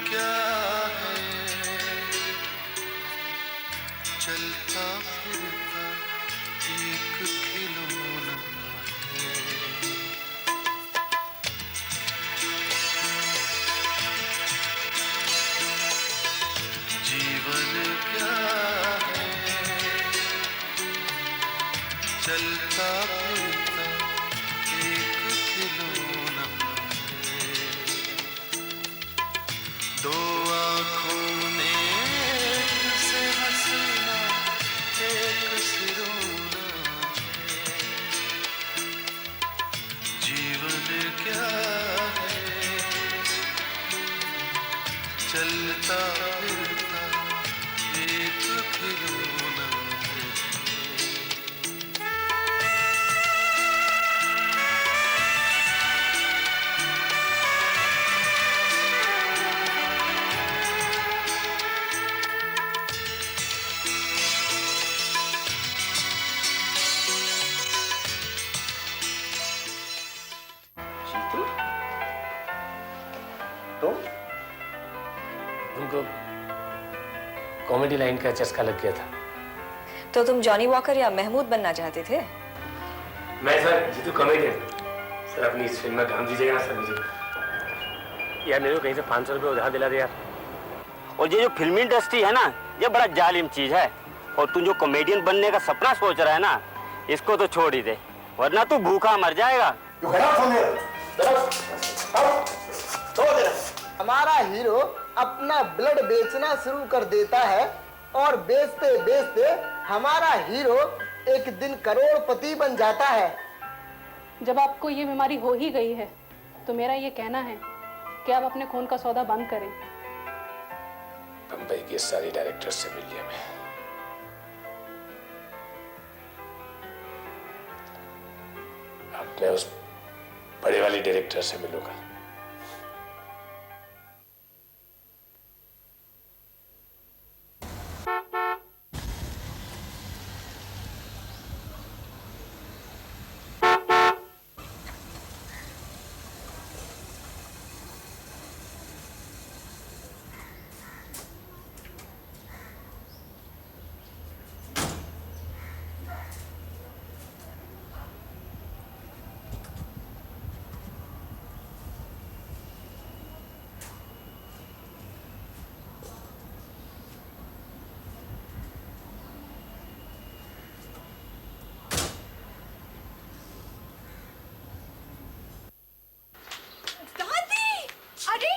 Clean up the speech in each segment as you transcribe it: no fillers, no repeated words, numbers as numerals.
क्या है, चलता फिरता एक खिलौना है। जीवन क्या है, चलता फिरता एक खिलौना है। दो आँखों ने एक से हंसना, एक से रोना है। जीवन क्या है, चलता फिरता एक खिलौना है। जीतू, तुम? उनको कॉमेडी लाइन का चस्का लग गया था। तो तुम जॉनी वॉकर या महमूद बनना चाहते थे? मैं सर जीतू कॉमेडियन। सर अपनी इस फिल्म में काम दीजिएगा ना सर मुझे। यार मेरे को कहीं से 500 रुपये उधार दिला दे यार। और ये जो फिल्मी इंडस्ट्री है ना, ये बड़ा जालिम चीज है। और तू जो कॉमेडियन बनने का सपना सोच रहा है ना, इसको तो छोड़ ही दे, वरना तू भूखा मर जाएगा। हमारा हीरो अपना ब्लड बेचना शुरू कर देता है और बेचते बेचते हमारा हीरो एक दिन करोड़पति बन जाता है। जब आपको ये बीमारी हो ही गई है तो मेरा ये कहना है कि आप अपने खून का सौदा बंद करें। बम्बई के सारे डायरेक्टर से मिल लिया मैं। अब मैं उस बड़े वाले डायरेक्टर से मिलूंगा।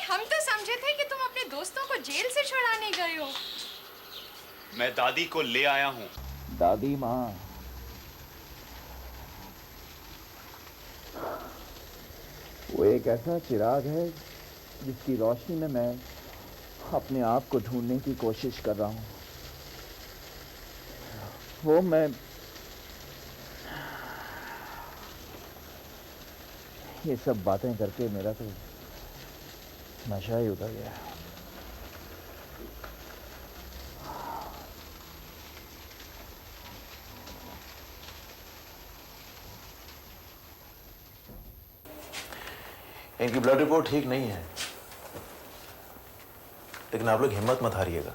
हम तो समझे थे कि तुम अपने दोस्तों को जेल से छुड़ाने गए हो। मैं दादी को ले आया हूँ। दादी माँ, वो एक ऐसा चिराग है जिसकी रोशनी में मैं अपने आप को ढूंढने की कोशिश कर रहा हूँ। वो मैं ये सब बातें करके मेरा तो नशा ही उतर गया। इनकी ब्लड रिपोर्ट ठीक नहीं है, लेकिन आप लोग हिम्मत मत हारिएगा।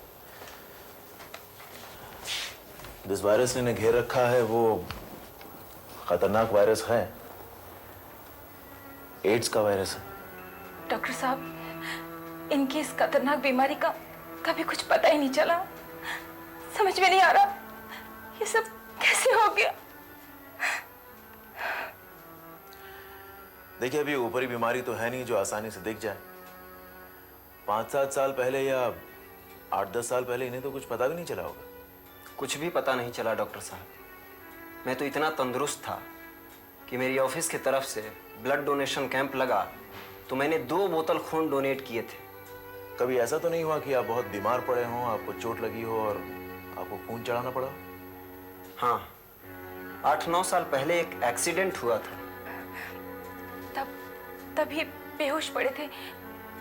जिस वायरस ने इन्हें घेर रखा है वो खतरनाक वायरस है, एड्स का वायरस है। डॉक्टर साहब, इनकी इस खतरनाक बीमारी का कभी कुछ पता ही नहीं चला। समझ में नहीं आ रहा ये सब कैसे हो गया। देखिए, अभी ऊपरी बीमारी तो है नहीं जो आसानी से दिख जाए। 5-7 साल पहले या 8-10 साल पहले इन्हें तो कुछ पता भी नहीं चला होगा। कुछ भी पता नहीं चला डॉक्टर साहब। मैं तो इतना तंदुरुस्त था कि मेरी ऑफिस की तरफ से ब्लड डोनेशन कैंप लगा तो मैंने 2 बोतल खून डोनेट किए थे। कभी ऐसा तो नहीं हुआ कि आप बहुत बीमार पड़े हों, आपको चोट लगी हो और आपको खून चढ़ाना पड़ा? हाँ, 8-9 साल पहले एक एक्सीडेंट हुआ था। तभी बेहोश पड़े थे।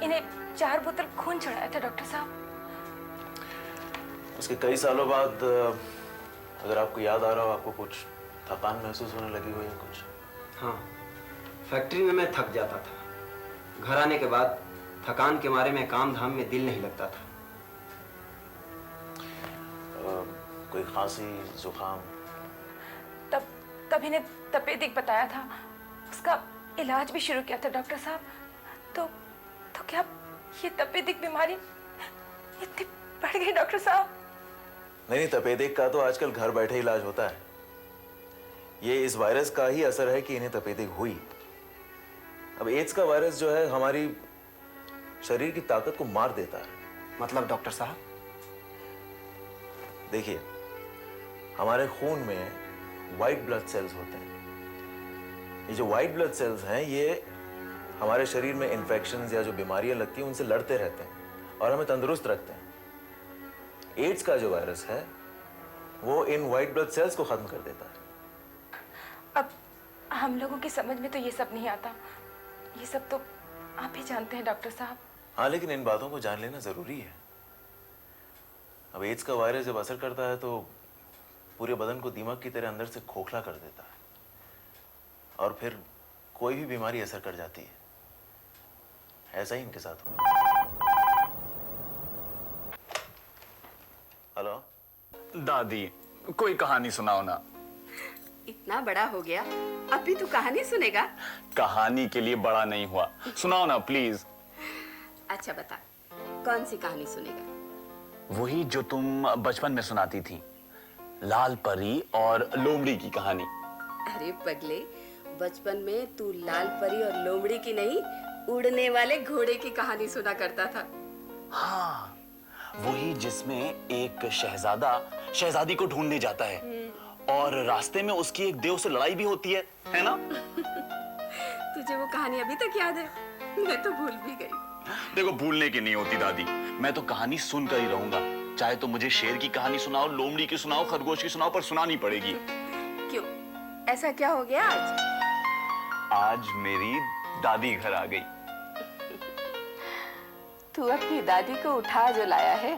इन्हें 4 बोतल खून चढ़ाया था डॉक्टर साहब। उसके कई सालों बाद अगर आपको याद आ रहा हो, आपको कुछ थकान महसूस होने लगी हो या कुछ? हाँ, फैक्ट्री में मैं थक जाता था। घर आने के बाद थकान के मारे में काम धाम में दिल नहीं लगता था। कोई खांसी जुकाम? तब इन्हें तपेदिक बताया था, उसका इलाज भी शुरू किया था डॉक्टर साहब। तो क्या ये तपेदिक बीमारी इतनी बढ़ गई डॉक्टर साहब? नहीं, तपेदिक का तो आजकल घर बैठे इलाज होता है। ये इस वायरस का ही असर है कि इन्हें तपेदिक हुई। अब एड्स का वायरस जो है हमारी शरीर की ताकत को मार देता है। मतलब डॉक्टर साहब? देखिए, हमारे खून में व्हाइट ब्लड सेल्स होते हैं। ये जो व्हाइट ब्लड सेल्स हैं ये हमारे शरीर में इन्फेक्शंस या जो बीमारियां लगती हैं उनसे लड़ते रहते हैं और हमें तंदुरुस्त रखते हैं। एड्स का जो वायरस है वो इन व्हाइट ब्लड सेल्स को खत्म कर देता है। अब हम लोगों की समझ में तो ये सब नहीं आता, ये सब तो आप ही जानते हैं डॉक्टर साहब। हाँ, लेकिन इन बातों को जान लेना जरूरी है। अब एड्स का वायरस जब असर करता है तो पूरे बदन को दीमक की तरह अंदर से खोखला कर देता है और फिर कोई भी बीमारी असर कर जाती है। ऐसा ही इनके साथ हुआ। हेलो दादी, कोई कहानी सुनाओ ना। इतना बड़ा हो गया, अभी तू कहानी सुनेगा? कहानी के लिए बड़ा नहीं हुआ, सुनाओ ना प्लीज। अच्छा बता, कौन सी कहानी सुनेगा? वही जो तुम बचपन में सुनाती थी, लाल परी और लोमड़ी की कहानी। अरे पगले, बचपन में तू लाल परी और लोमड़ी की नहीं, उड़ने वाले घोड़े की कहानी सुना करता था। हाँ, वही जिसमें एक शहजादा शहजादी को ढूंढने जाता है और रास्ते में उसकी एक देव से लड़ाई भी होती है ना? तुझे वो कहानी अभी तक याद है? मैं तो भूल भी गई। देखो, भूलने की नहीं होती दादी, मैं तो कहानी सुनकर ही रहूंगा। चाहे तो मुझे शेर की कहानी सुनाओ, लोमड़ी की सुनाओ, खरगोश की सुनाओ, पर सुनानी पड़ेगी। क्यों, ऐसा क्या हो गया आज? आज मेरी दादी घर आ गई। तू अपनी दादी को उठा जो लाया है?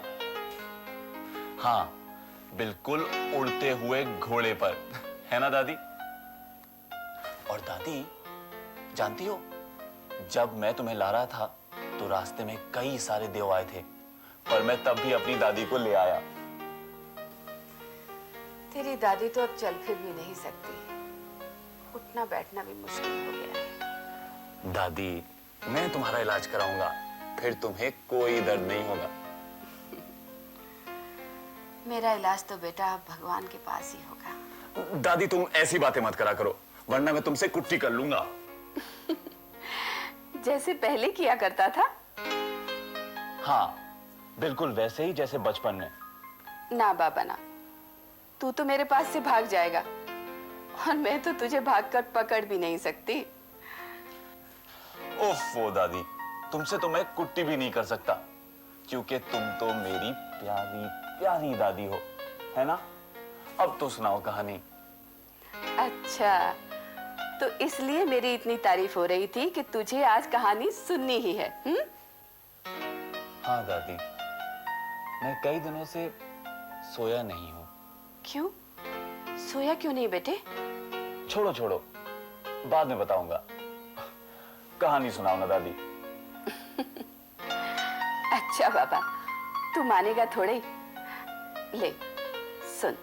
हाँ, बिल्कुल उड़ते हुए घोड़े पर, है ना दादी? और दादी, जानती हो, जब मैं तुम्हें ला रहा था तो रास्ते में कई सारे देव आए थे, पर मैं तब भी अपनी दादी को ले आया। तेरी दादी तो अब चल फिर भी नहीं सकती, उठना बैठना भी मुश्किल हो गया है। दादी, मैं तुम्हारा इलाज कराऊंगा, फिर तुम्हें कोई दर्द नहीं होगा। मेरा इलाज तो बेटा अब भगवान के पास ही होगा। दादी, तुम ऐसी बातें मत करा करो, वरना मैं तुमसे कुट्टी कर लूंगा। जैसे पहले किया करता था? हाँ, बिल्कुल वैसे ही जैसे बचपन में। ना बाबा ना, तू तो मेरे पास से भाग जाएगा और मैं तो तुझे भागकर पकड़ भी नहीं सकती। ओफो दादी, तुमसे तो मैं कुट्टी भी नहीं कर सकता, क्योंकि तुम तो मेरी प्यारी प्यारी दादी हो, है ना? अब तो सुनाओ कहानी। अच्छा, तो इसलिए मेरी इतनी तारीफ हो रही थी कि तुझे आज कहानी सुननी ही है? हाँ दादी, मैं कई दिनों से सोया नहीं हूँ। क्यों? सोया क्यों नहीं बेटे? छोड़ो छोड़ो, बाद में बताऊंगा। कहानी सुनाओ ना दादी। अच्छा बाबा, तू मानेगा थोड़े ही। ले सुन।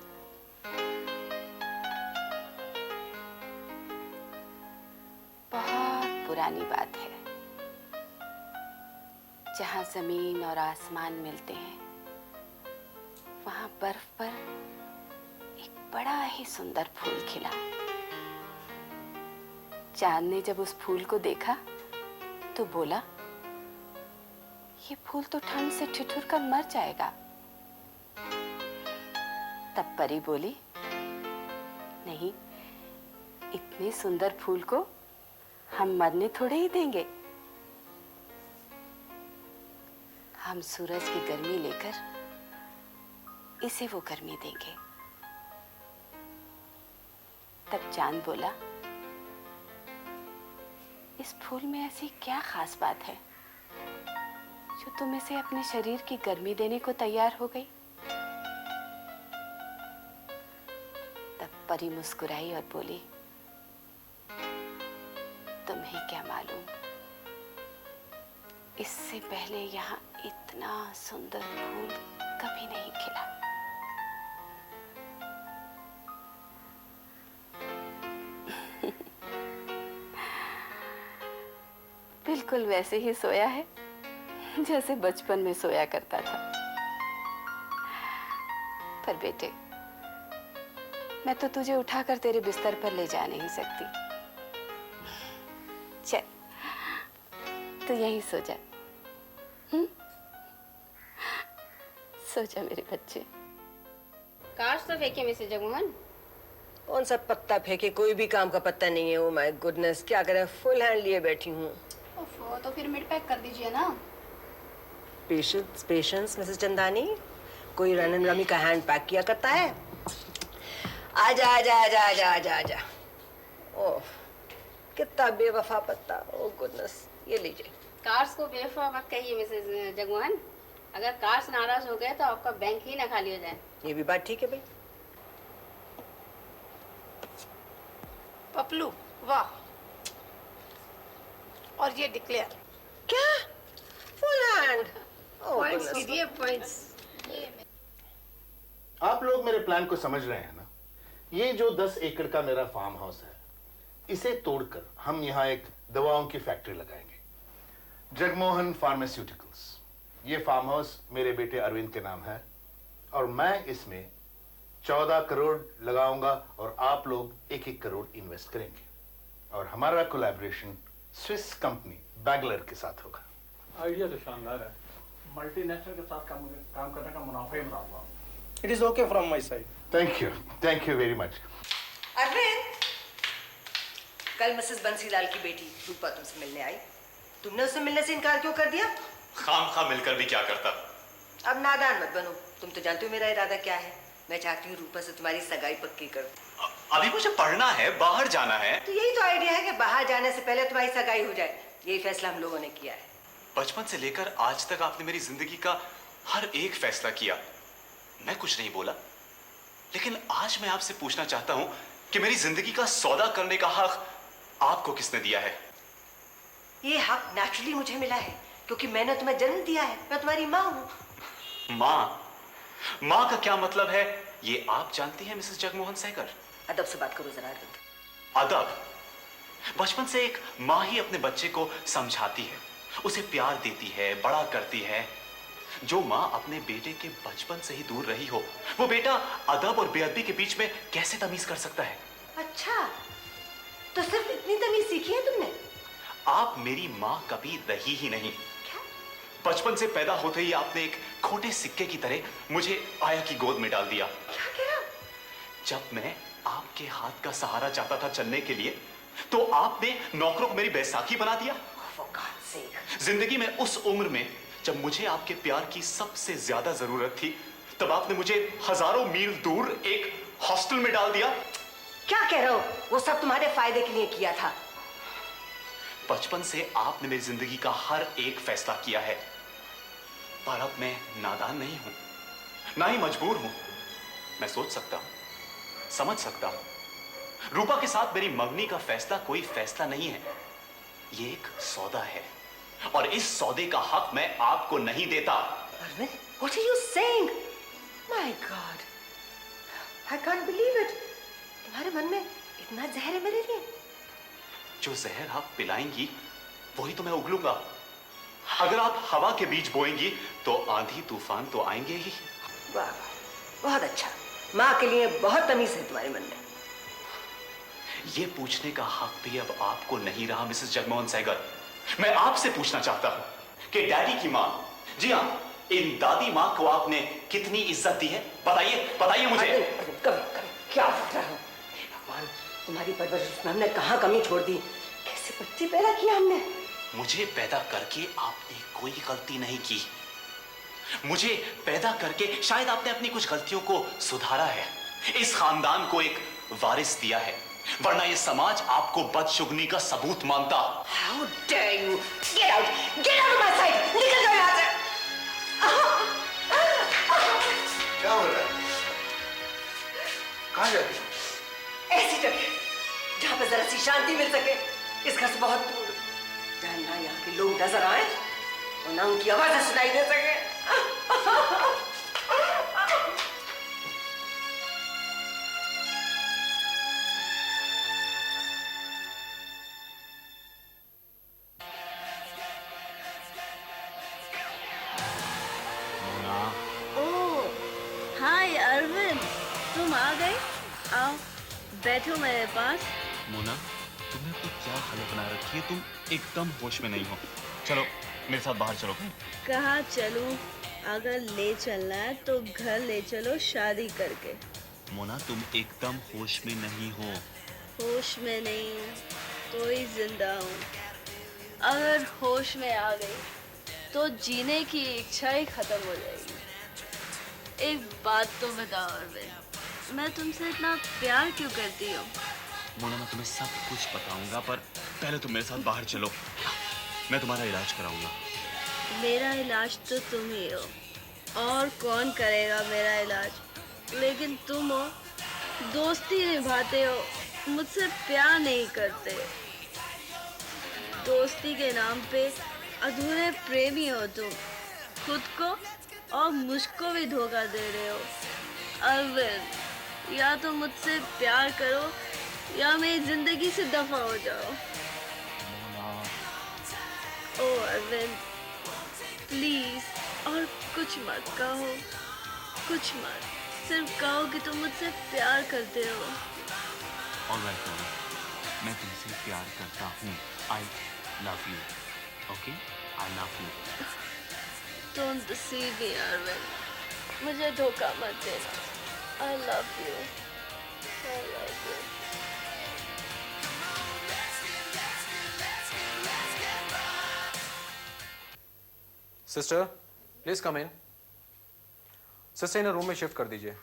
बहुत पुरानी बात है। जहां जमीन और आसमान मिलते हैं, वहां बर्फ पर एक बड़ा ही सुंदर फूल खिला। चांद ने जब उस फूल को देखा तो बोला, ये फूल तो ठंड से ठिठुर कर मर जाएगा। तब परी बोली, नहीं, इतने सुंदर फूल को हम मरने थोड़े ही देंगे। हम सूरज की गर्मी लेकर इसे वो गर्मी देंगे। तब चांद बोला, इस फूल में ऐसी क्या खास बात है जो तुम इसे अपने शरीर की गर्मी देने को तैयार हो गई? तब परी मुस्कुराई और बोली, तुम्हें क्या मालूम, इससे पहले यहाँ इतना सुंदर फूल कभी नहीं खिला। बिल्कुल वैसे ही सोया है जैसे बचपन में सोया करता था। पर बेटे, मैं तो तुझे उठाकर तेरे बिस्तर पर ले जा नहीं सकती। चल, तू यहीं सो जा। सो जा मेरे बच्चे। काश तो फेंके मिसेस जगमोहन। कौन सा पत्ता फेंके, कोई भी काम का पत्ता नहीं है। ओ माय गुडनेस, क्या करें, फुल हैंड लिए बैठी हूँ। तो फिर मिड पैक कर दीजिए ना। पेशेंस पेशेंस मिसेस चंदानी, कोई रनन रमी का हैंड पैक किया करता है। आजा आजा आजा आजा आजा आजा। ओह, कितना बेवफा पत्ता। ओ गुडनेस, ये लीजिए। कार्स को बेवफा मत कहिए मिसेस जगमोहन। अगर कार्स नाराज हो गए तो आपका बैंक ही ना खाली हो जाए। ये भी बात ठीक है भाई। पपलू, वाह। और ये डिक्लेयर। क्या? Full hand. पॉइंट्स दीजिए, पॉइंट्स। आप लोग मेरे प्लान को समझ रहे हैं ना? ये जो 10 एकड़ का मेरा फार्म हाउस है, इसे तोड़कर हम यहाँ एक दवाओं की फैक्ट्री लगाएंगे, जगमोहन फार्मास्यूटिकल्स। ये फार्म हाउस मेरे बेटे अरविंद के नाम है और मैं इसमें 14 करोड़ लगाऊंगा और आप लोग 1-1 करोड़ इन्वेस्ट करेंगे और हमारा कोलैबोरेशन स्विस कंपनी बैगलर के साथ होगा। आइडिया तो शानदार है। मल्टीनेशनल के साथ काम करने का मुनाफा ही मुनाफा। It is okay from my side. Thank you very much. Arvind, कल मिसेस बंसीलाल की बेटी रूपा तुमसे मिलने आई, तुमने उससे मिलने से इनकार क्यों कर दिया? खामखा मिलकर भी क्या करता। अब नादान मत बनो, तुम तो जानते हो मेरा इरादा क्या है। मैं चाहती हूँ रूपा से तुम्हारी सगाई पक्की कर दूं। अभी मुझे पढ़ना है, बाहर जाना है। तो यही तो आइडिया है कि बाहर जाने से पहले तुम्हारी सगाई हो जाए। यही फैसला हम लोगों ने किया है। बचपन से लेकर आज तक आपने मेरी जिंदगी का हर एक फैसला किया, मैं कुछ नहीं बोला। लेकिन आज मैं आपसे पूछना चाहता हूं कि मेरी जिंदगी का सौदा करने का हक आपको किसने दिया है? ये हक नेचुरली मुझे मिला है क्योंकि मैंने तुम्हें जन्म दिया है। मैं तुम्हारी माँ हूँ। माँ का क्या मतलब है ये आप जानती हैं मिसेस जगमोहन सहगल? अदब से बात करो जरा अरविंद। अदब? बचपन से एक माँ ही अपने बच्चे को समझाती है, उसे प्यार देती है, बड़ा करती है। जो माँ अपने बेटे के बचपन से ही दूर रही हो, वो बेटा अदब और बेअदबी के बीच में कैसे तमीज कर सकता है? अच्छा, तो सिर्फ इतनी तमीज सीखी है तुमने? आप मेरी माँ कभी रही ही नहीं। क्या? बचपन से पैदा होते ही आपने एक खोटे सिक्के की तरह मुझे आया की गोद में डाल दिया। क्या कह रहा? जब मैं आपके हाथ का सहारा चाहता था चलने के लिए, तो आपने नौकरों को मेरी बैसाखी बना दिया। जिंदगी में उस उम्र में जब मुझे आपके प्यार की सबसे ज्यादा जरूरत थी, तब आपने मुझे हजारों मील दूर एक हॉस्टल में डाल दिया। क्या कह रहे हो? वो सब तुम्हारे फायदे के लिए किया था। बचपन से आपने मेरी जिंदगी का हर एक फैसला किया है, पर अब मैं नादान नहीं हूं, ना ही मजबूर हूं। मैं सोच सकता हूं, समझ सकता हूं। रूपा के साथ मेरी मंगनी का फैसला कोई फैसला नहीं है, ये एक सौदा है और इस सौदे का हक मैं आपको नहीं देता। Arvind, what are you saying? My God, I can't believe it. तुम्हारे मन में इतना जहर है मेरे लिए? जो जहर आप पिलाएंगी वही तो मैं उगलूंगा। अगर आप हवा के बीज बोएंगी तो आंधी तूफान तो आएंगे ही। वाह, बहुत अच्छा। माँ के लिए बहुत तमीज है तुम्हारे मन में। ये पूछने का हक भी अब आपको नहीं रहा मिसेस जगमोहन सहगल। मैं आपसे पूछना चाहता हूं कि डैडी की माँ, जी हाँ, इन दादी माँ को आपने कितनी इज्जत दी है? बताइए, बताइए मुझे। कभी क्या बोल रहा हो? भगवान, तुम्हारी परवरिश में हमने कहाँ कमी छोड़ दी? कैसे बच्चे पैदा किया हमने? मुझे पैदा करके आपने कोई गलती नहीं की। मुझे पैदा करके शायद आपने अपनी कुछ गलतियों को सुधारा है, इस खानदान को एक वारिस दिया है, वरना ये समाज आपको बदशुगनी का सबूत मानता। How dare you? Get out! Get out of my sight! निकल जाओ यहाँ से! क्या हो रहा है? कहाँ जा रही हो? ऐसी जगह जहाँ पे जरा सी शांति मिल सके, इस घर से बहुत दूर, जहाँ ना यहाँ के लोग नजर आए ना उनकी आवाज सुनाई दे सके। हाय अरविंद, तुम आ गए? आओ बैठो मेरे पास। मोना, तुमने तो क्या हालत बना रखी है, तुम एकदम होश में नहीं हो। चलो मेरे साथ बाहर चलो। कहाँ चलूं? अगर ले चलना है तो घर ले चलो शादी करके। मोना, तुम एकदम होश में नहीं हो। होश में नहीं हूँ तो ही जिंदा हूँ। अगर होश में आ गई तो जीने की इच्छा ही खत्म हो जाएगी। एक बात तो बताओ अरविंद, मैं तुमसे इतना प्यार क्यों करती हूँ? मोना, मैं तुम्हें सब कुछ बताऊंगा, पर पहले तुम मेरे साथ बाहर चलो। मैं तुम्हारा इलाज कराऊंगा। मेरा इलाज तो तुम ही हो, और कौन करेगा मेरा इलाज? लेकिन तुम हो, दोस्ती निभाते हो, मुझसे प्यार नहीं करते। दोस्ती के नाम पे अधूरे प्रेमी हो तुम। खुद को और मुझको भी धोखा दे रहे हो। अरविंद, या तो मुझसे प्यार करो या मेरी जिंदगी से दफा हो जाओ। ओ अरविंद, प्लीज, और कुछ मत कहो, कुछ मत, सिर्फ कहो कि तुम मुझसे प्यार करते हो। ऑलराइट मोना, मैं तुमसे प्यार करता हूँ। I love you. Okay, I love you. Don't deceive me, Arvind. मुझे धोखा मत देना। I love you. I love you. Sister, please come in. Sister, इन्हें रूम में शिफ्ट कर दीजिए।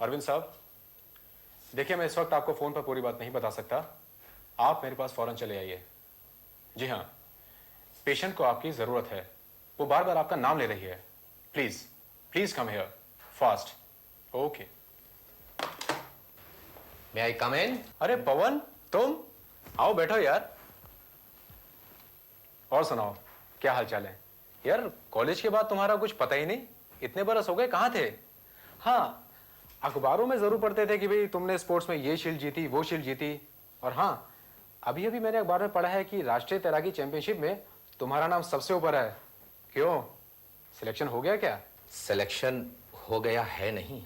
अरविंद साहब, देखिए, मैं इस वक्त आपको फोन पर पूरी बात नहीं बता सकता। आप मेरे पास फौरन चले आइए। जी हाँ, पेशेंट को आपकी जरूरत है। वो बार बार आपका नाम ले रही है। Please please come here fast. Okay. May I come in? अरे पवन, तुम आओ, बैठो यार। और सुनाओ, क्या हाल चाल है? यार, कॉलेज के बाद तुम्हारा कुछ पता ही नहीं। इतने बरस हो गए, कहाँ थे? हाँ, अखबारों में जरूर पढ़ते थे कि भाई तुमने स्पोर्ट्स में ये शील्ड जीती, वो शील्ड जीती। और हाँ, अभी अभी मैंने अखबार में पढ़ा है कि राष्ट्रीय तैराकी चैंपियनशिप में तुम्हारा नाम सबसे ऊपर है। क्यों, सिलेक्शन हो गया क्या? सिलेक्शन हो गया है नहीं,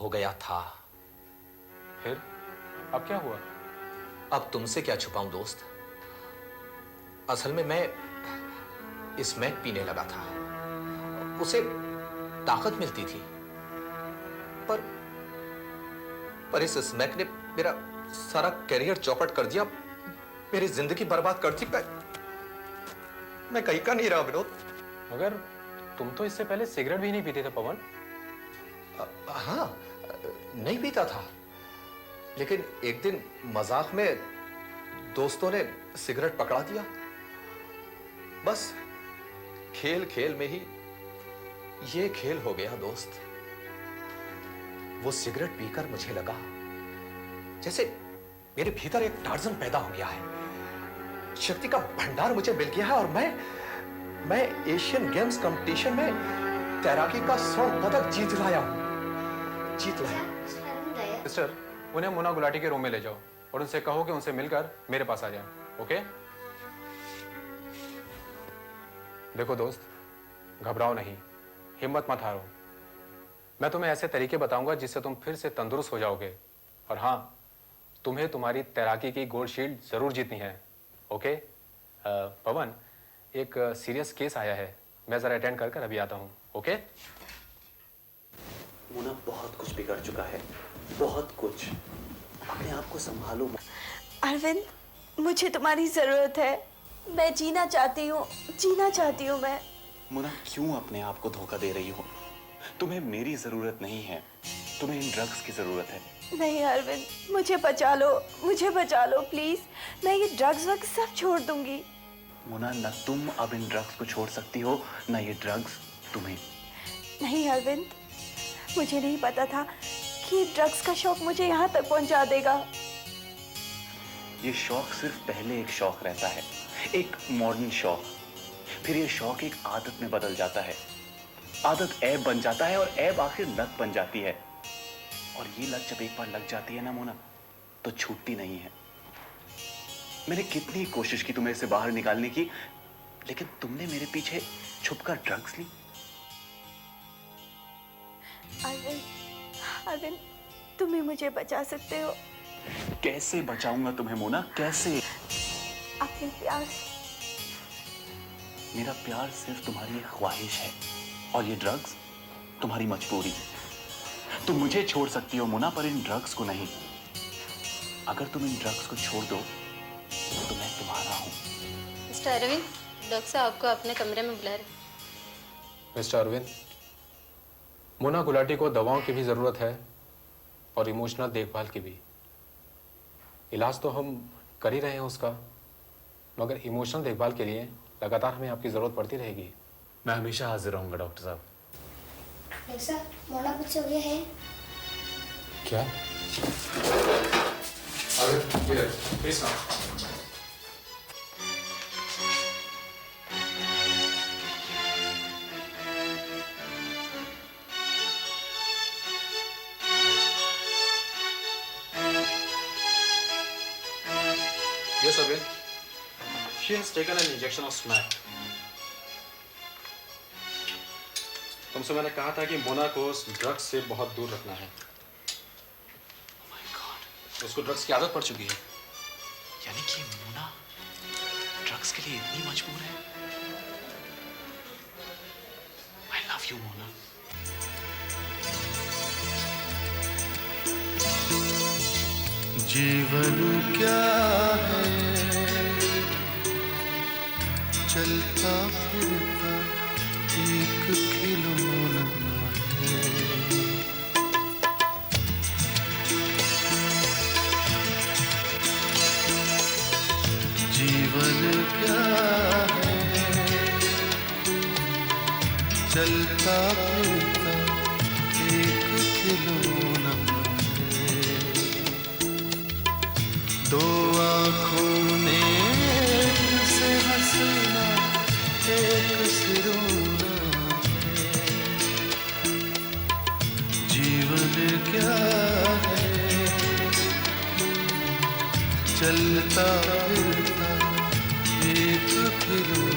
हो गया था। फिर अब क्या हुआ? अब तुमसे क्या छुपाऊं दोस्त। असल में मैं स्मैक पीने लगा था। उसे ताकत मिलती थी, पर इस स्मैक ने मेरा सारा करियर चौपट कर दिया, मेरी जिंदगी बर्बाद कर दी। मैं कहीं का नहीं रहा विनोद। मगर तुम तो इससे पहले सिगरेट भी नहीं पीते थे पवन। हाँ, नहीं पीता था, लेकिन एक दिन मजाक में दोस्तों ने सिगरेट पकड़ा दिया। बस खेल खेल में ही ये खेल हो गया दोस्त। वो सिगरेट पीकर मुझे लगा जैसे मेरे भीतर एक टार्जन पैदा हो गया है। शक्ति का भंडार मुझे मिल गया है और मैं एशियन गेम्स कंपटीशन में तैराकी का स्वर्ण पदक जीत लाया। सिस्टर, उन्हें मोना गुलाटी के रूम में ले जाओ और उनसे कहो कि उनसे मिलकर मेरे पास आ जाए। ओके? देखो दोस्त, घबराओ नहीं, हिम्मत मत हारो। मैं तुम्हें ऐसे तरीके बताऊंगा जिससे तुम फिर से तंदुरुस्त हो जाओगे। और हाँ, तुम्हें तुम्हारी तैराकी की गोल्ड शील्ड जरूर जीतनी है। ओके? पवन, एक सीरियस केस आया है, मैं जरा अटेंड कर अभी आता हूँ। ओके? मोना, बहुत कुछ बिगड़ चुका है, बहुत कुछ। अपने आप को संभालो। अरविंद, मुझे तुम्हारी जरूरत है। मैं जीना चाहती हूँ मैं। मोना, क्यों अपने आप को धोखा दे रही हो? तुम्हें मेरी जरूरत नहीं है, तुम्हें इन ड्रग्स की जरूरत है। नहीं अरविंद, मुझे बचा लो प्लीज। मैं ये ड्रग्स वक्त सब छोड़ दूंगी। मोना, न तुम अब इन ड्रग्स को छोड़ सकती हो, न ये ड्रग्स तुम्हें। नहीं अरविंद, मुझे नहीं पता था कि ड्रग्स का शौक मुझे यहाँ तक पहुँचा देगा। ये शौक सिर्फ पहले एक शौक रहता है, एक मॉडर्न शौक। फिर ये शौक एक आदत में बदल जाता है, आदत ऐब बन जाता है और ऐब आखिर लत बन जाती है। और ये लत जब एक बार लग जाती है ना मोना, तो छूटती नहीं है। मैंने कितनी कोशिश की तुम्हें इससे बाहर निकालने की, लेकिन तुमने मेरे पीछे छुपकर ड्रग्स ली। अरविंद, तुम ही मुझे बचा सकते हो। कैसे बचाऊंगा तुम्हें मोना, कैसे? अपने प्यार से। मेरा प्यार सिर्फ तुम्हारी एक ख्वाहिश है और ये ड्रग्स तुम्हारी मजबूरी। तुम मुझे छोड़ सकती हो मोना, पर इन ड्रग्स को नहीं। अगर तुम इन ड्रग्स को छोड़ दो तो मैं तुम्हारा हूं। मिस्टर अरविंद, डॉक्टर साहब आपको अपने कमरे में बुला रहे। मिस्टर अरविंद, मोना गुलाटी को दवाओं की भी ज़रूरत है और इमोशनल देखभाल की भी। इलाज तो हम कर ही रहे हैं उसका, मगर इमोशनल देखभाल के लिए लगातार हमें आपकी ज़रूरत पड़ती रहेगी। मैं हमेशा हाजिर रहूंगा डॉक्टर साहब। डॉक्टर साहब, मोना कुछ हो गया है? क्या? Please Yes, Arvind. She has taken an injection of smack. तुमसे मैंने कहा था कि मोना को ड्रग्स से बहुत दूर रखना है। Oh my God. उसको ड्रग्स की आदत पड़ चुकी है। यानी कि मोना ड्रग्स के लिए इतनी मजबूर है। I love you, Mona. जीवन क्या है, चलता फिरता एक खिलौना है। जीवन क्या है, चलता फिरता एक खिलौना है। दो आँखों ने से हंसना एक से रोना है। जीवन क्या है, चलता फिरता एक खिलौना